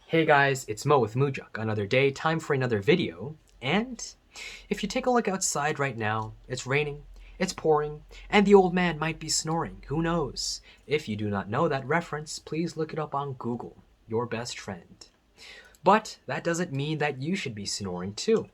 Hey guys, it's Mo with Mujak. Another day, time for another video. And if you take a look outside right now, it's raining, it's pouring, and the old man might be snoring. Who knows? If you do not know that reference, please look it up on Google, your best friend. But that doesn't mean that you should be snoring too.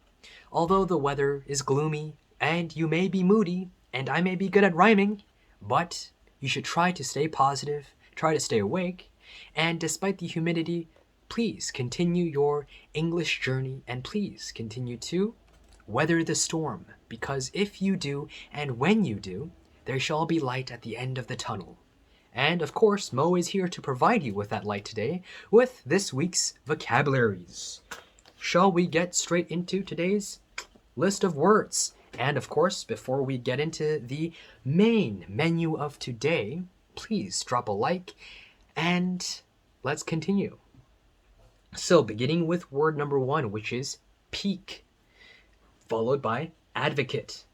Although the weather is gloomy, and you may be moody, and I may be good at rhyming, but you should try to stay positive, try to stay awake, and despite the humidity, please continue your English journey and please continue to weather the storm, because if you do, and when you do, there shall be light at the end of the tunnel. And of course, Mo is here to provide you with that light today with this week's vocabularies. Shall we get straight into today's list of words? And of course, before we get into the main menu of today, please drop a like and let's continue. So, beginning with word number one, which is peak, followed by advocate.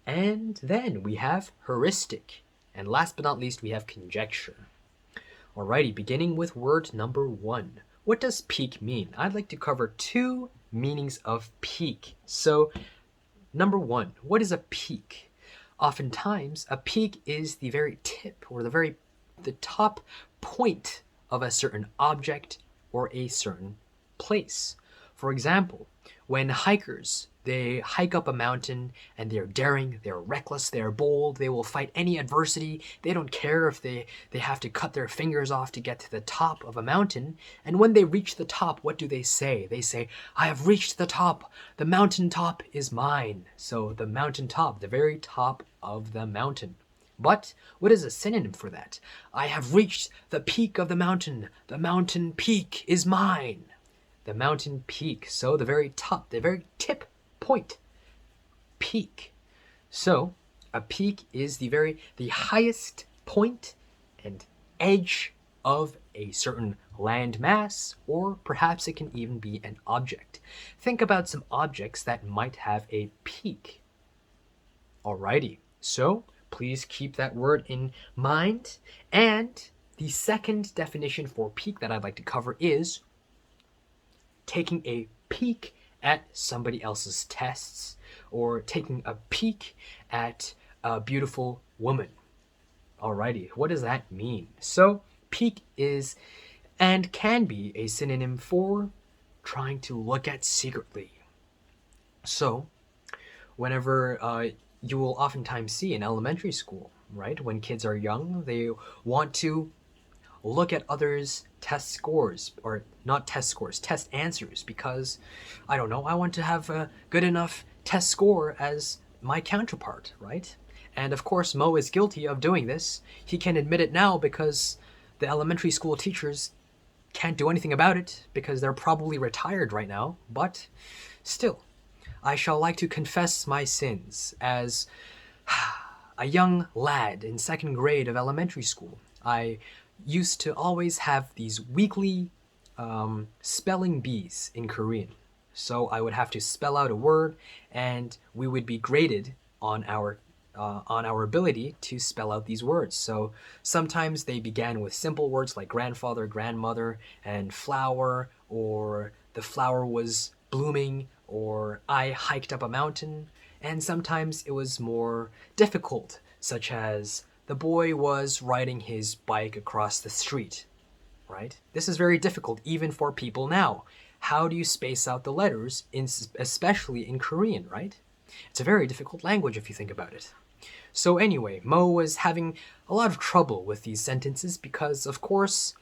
And then we have heuristic. And last but not least, we have conjecture. Alrighty, beginning with word number one. What does peak mean? I'd like to cover two meanings of peak. So, number one, what is a peak? Oftentimes, a peak is the very tip or the top point of a certain object or a certain place. For example, when hikers they hike up a mountain and they're daring, they're reckless, they're bold, they will fight any adversity. They don't care if they have to cut their fingers off to get to the top of a mountain. And when they reach the top, what do they say? They say, I have reached the top. The mountain top is mine. So the mountain top, the very top of the mountain. But what is a synonym for that? I have reached the peak of the mountain. The mountain peak is mine. The mountain peak. So the very top, the very tip point. Peak. So a peak is the highest point and edge of a certain land mass, or perhaps it can even be an object. Think about some objects that might have a peak. Alrighty. So please keep that word in mind. And the second definition for peak that I'd like to cover is taking a peek at somebody else's tests or taking a peek at a beautiful woman. Alrighty, what does that mean? So, peek is and can be a synonym for trying to look at secretly. So, whenever you will oftentimes see in elementary school, right? When kids are young, they want to look at others' test scores, or not test scores, test answers, because, I don't know, I want to have a good enough test score as my counterpart, right? And of course, Mo is guilty of doing this. He can admit it now because the elementary school teachers can't do anything about it because they're probably retired right now, but still, I shall like to confess my sins. As a young lad in second grade of elementary school, I used to always have these weekly spelling bees in Korean. So I would have to spell out a word, and we would be graded on our ability to spell out these words. So sometimes they began with simple words like grandfather, grandmother, and flower, or the flower was blooming, or I hiked up a mountain. And sometimes it was more difficult, such as the boy was riding his bike across the street, right? This is very difficult even for people now. How do you space out the letters, especially in Korean, right? It's a very difficult language if you think about it. So anyway, Mo was having a lot of trouble with these sentences because, of course,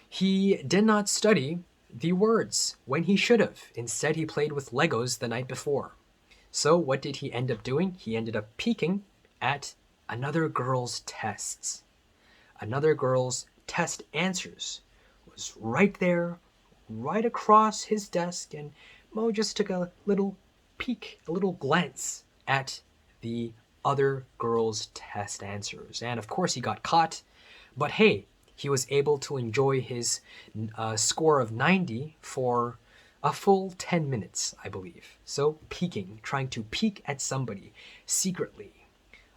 he did not study the words when he should have. Instead, he played with Legos the night before. So what did he end up doing? He ended up peeking at another girl's tests. Another girl's test answers was right there, right across his desk, and Mo just took a little peek, a little glance at the other girl's test answers. And of course he got caught, but hey, he was able to enjoy his score of 90 for a full 10 minutes, I believe. So peeking, trying to peek at somebody secretly.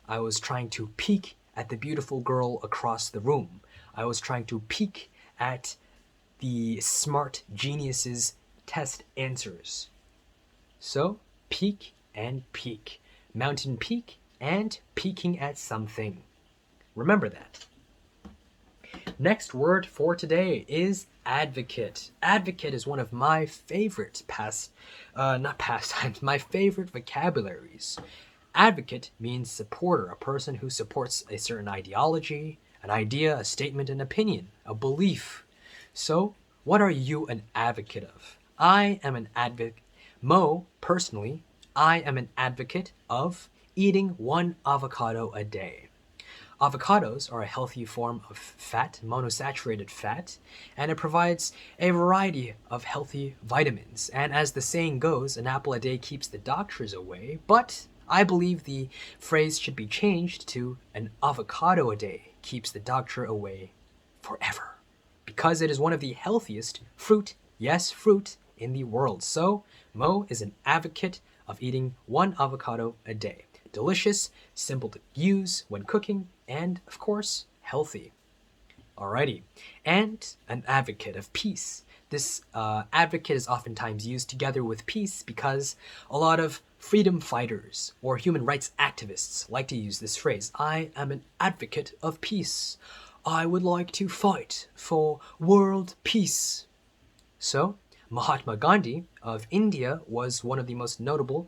I was trying to peek at the beautiful girl across the room. I was trying to peek at the smart geniuses' test answers. So, peak and peak. Mountain peak and peaking at something. Remember that. Next word for today is advocate. Advocate is one of my favorite my favorite vocabularies. Advocate means supporter, a person who supports a certain ideology, an idea, a statement, an opinion, a belief. So, what are you an advocate of? I am an advocate. Personally, I am an advocate of eating one avocado a day. Avocados are a healthy form of fat, monosaturated fat, and it provides a variety of healthy vitamins. And as the saying goes, an apple a day keeps the doctors away, but I believe the phrase should be changed to an avocado a day keeps the doctor away forever, because it is one of the healthiest fruit, yes, fruit, in the world. So, Mo is an advocate of eating one avocado a day. Delicious, simple to use when cooking, and of course, healthy. Alrighty. And an advocate of peace. This advocate is oftentimes used together with peace because a lot of freedom fighters or human rights activists like to use this phrase. I am an advocate of peace. I would like to fight for world peace. So, Mahatma Gandhi of India was one of the most notable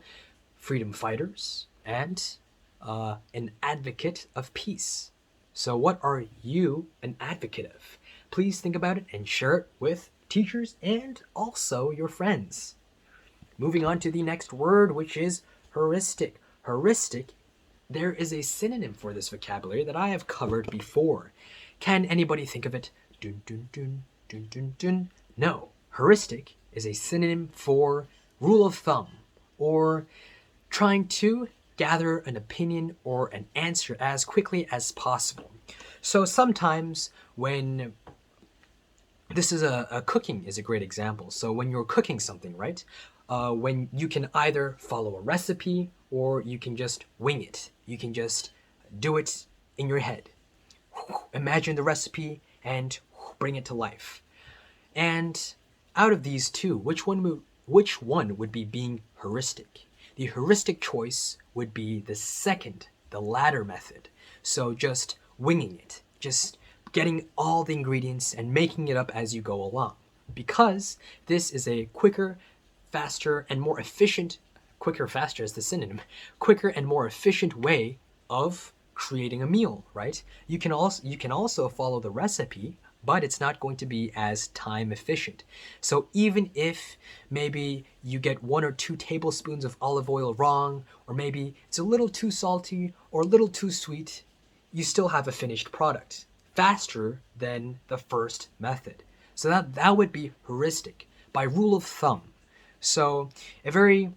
freedom fighters and an advocate of peace. So, what are you an advocate of? Please think about it and share it with teachers and also your friends. Moving on to the next word, which is heuristic. Heuristic, there is a synonym for this vocabulary that I have covered before. Can anybody think of it? Dun, dun, dun, dun, dun, dun. No. Heuristic is a synonym for rule of thumb, or trying to gather an opinion or an answer as quickly as possible. So sometimes when this is cooking is a great example. So when you're cooking something, right? When you can either follow a recipe or you can just wing it. You can just do it in your head. Imagine the recipe and bring it to life. And out of these two, which one would be being heuristic? The heuristic choice would be the second, the latter method. So just winging it, just getting all the ingredients and making it up as you go along. Because this is a quicker, faster, and more efficient, quicker, faster is the synonym, quicker and more efficient way of creating a meal, right? You can also follow the recipe, but it's not going to be as time efficient. So even if maybe you get 1 or 2 tablespoons of olive oil wrong, or maybe it's a little too salty or a little too sweet, you still have a finished product, faster than the first method. So that would be heuristic, by rule of thumb. So a very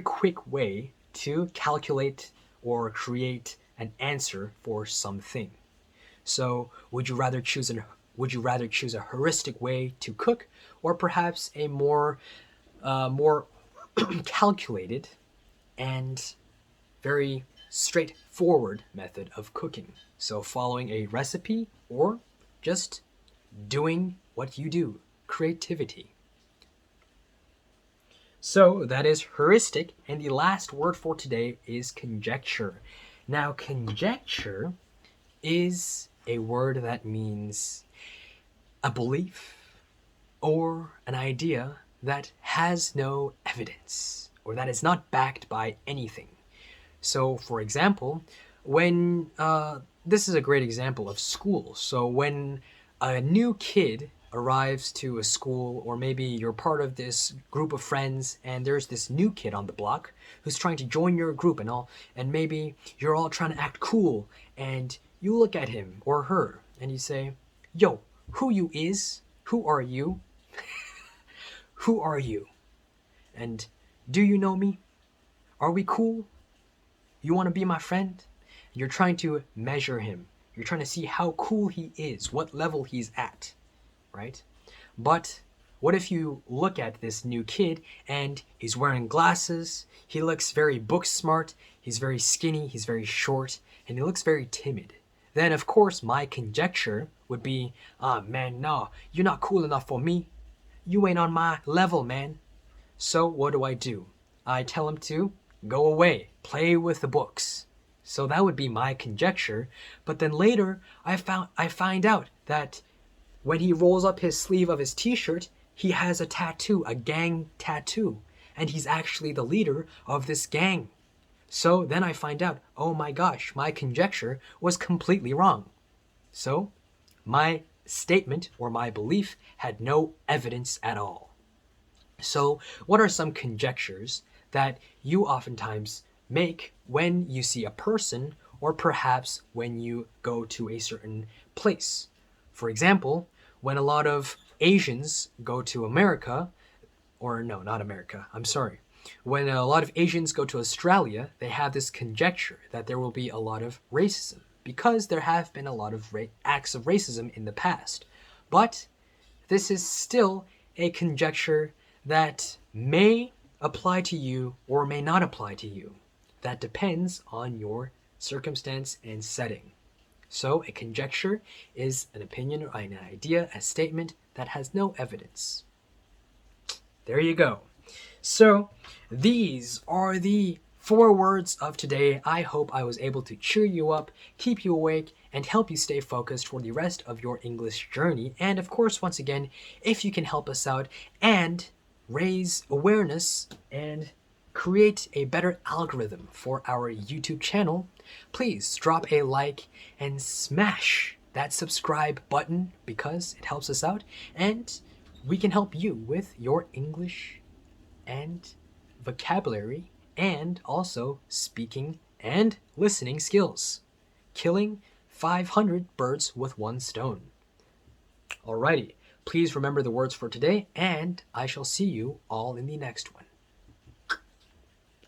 quick way to calculate or create an answer for something. So would you rather choose a heuristic way to cook, or perhaps a more calculated and very straightforward method of cooking? So following a recipe or just doing what you do, creativity. So that is heuristic, and the last word for today is conjecture. Now, conjecture is a word that means a belief or an idea that has no evidence or that is not backed by anything. So, for example, when this is a great example of school. So when a new kid arrives to a school, or maybe you're part of this group of friends and there's this new kid on the block who's trying to join your group and all, and maybe you're all trying to act cool, and you look at him or her and you say, yo, who you is? Who are you? Who are you? And do you know me? Are we cool? You want to be my friend? You're trying to measure him. You're trying to see how cool he is, what level he's at, right? But what if you look at this new kid and he's wearing glasses, he looks very book smart, he's very skinny, he's very short, and he looks very timid? Then of course my conjecture would be, man, nah, you're not cool enough for me. You ain't on my level, man. So what do? I tell him to go away, play with the books. So that would be my conjecture. But then later, I find out that when he rolls up his sleeve of his t-shirt, he has a tattoo, a gang tattoo, and he's actually the leader of this gang. So then I find out, oh my gosh, my conjecture was completely wrong. So my statement or my belief had no evidence at all. So what are some conjectures that you oftentimes make when you see a person or perhaps when you go to a certain place? For example, when a lot of Asians go to America, or no, not America, I'm sorry. When a lot of Asians go to Australia, they have this conjecture that there will be a lot of racism because there have been a lot of acts of racism in the past. But this is still a conjecture that may apply to you or may not apply to you. That depends on your circumstance and setting. So a conjecture is an opinion or an idea, a statement that has no evidence. There you go. So these are the 4 words of today. I hope I was able to cheer you up, keep you awake, and help you stay focused for the rest of your English journey. And of course, once again, if you can help us out and raise awareness and create a better algorithm for our YouTube channel, please drop a like and smash that subscribe button because it helps us out and we can help you with your English and vocabulary and also speaking and listening skills. Killing 500 birds with one stone. Alrighty, please remember the words for today and I shall see you all in the next one.